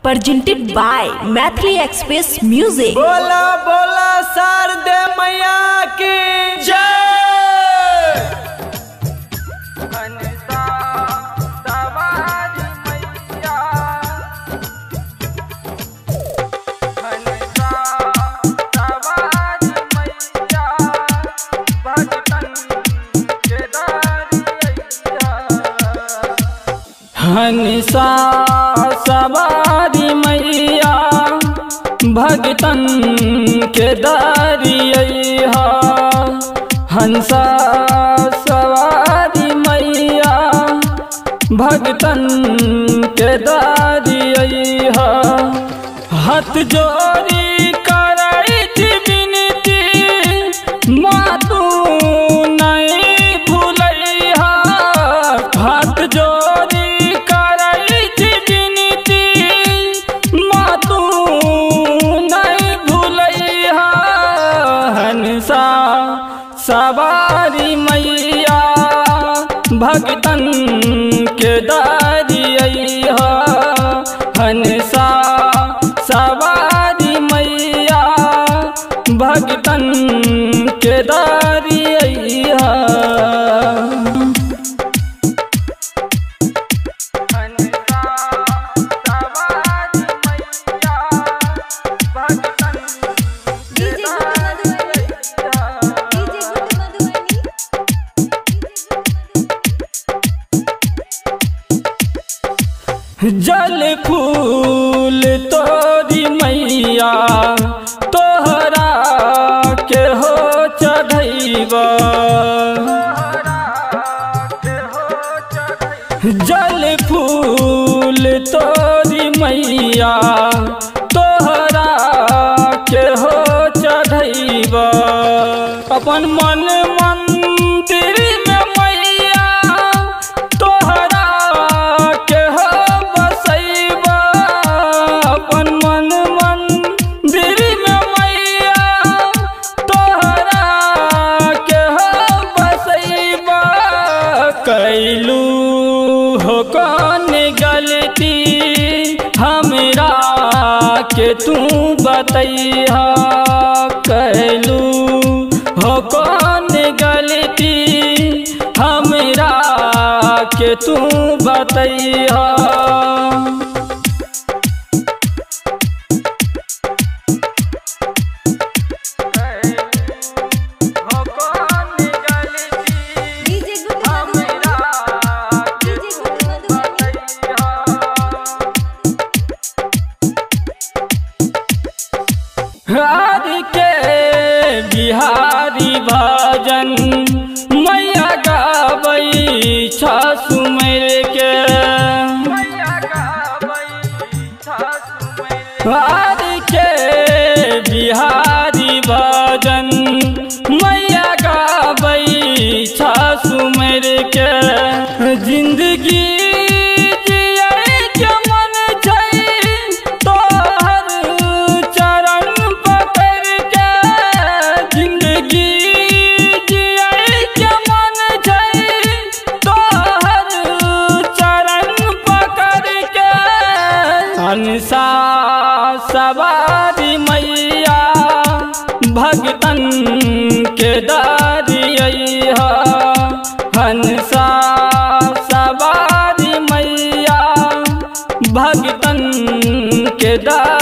presented by Maithili Express Music। बोला बोला शारदे मैया की जय। हंसा सवारी मैया भगतन के दारिया। हंसा सवारी मैया भगतन के दारिया। हाथ जोड़ी कराई थी विनती मातू नहीं भूलैया। हाथ जोड़ी सवारी मैया भगतन के दारिया। हंसा सवारी मैया भगतन के दारिया। जल फूल तोरी मैया तोहरा के हो चढ़ैबा। जल फूल तोरी मैया तोहरा के हो चढ़ैबा। अपन मन मंदिर में मैया तोहरा के हो बसैबा। अपन मन मंदिर में मैया तोहरा के हो बसैबा। कैलू हो कौन गलती हमरा के तू बतैहा। कैलू हो कौन गलती हमरा के तू बतैहा। हार के बिहारी भजन मैया गाबै छ सुमर के। हार के बिहारी भजन मैया गाबै छ सुमर के। जिंदगी हंसा सवारी मैया भगतन के दारिया। हंसा सवारी मैया भगतन के दारिया।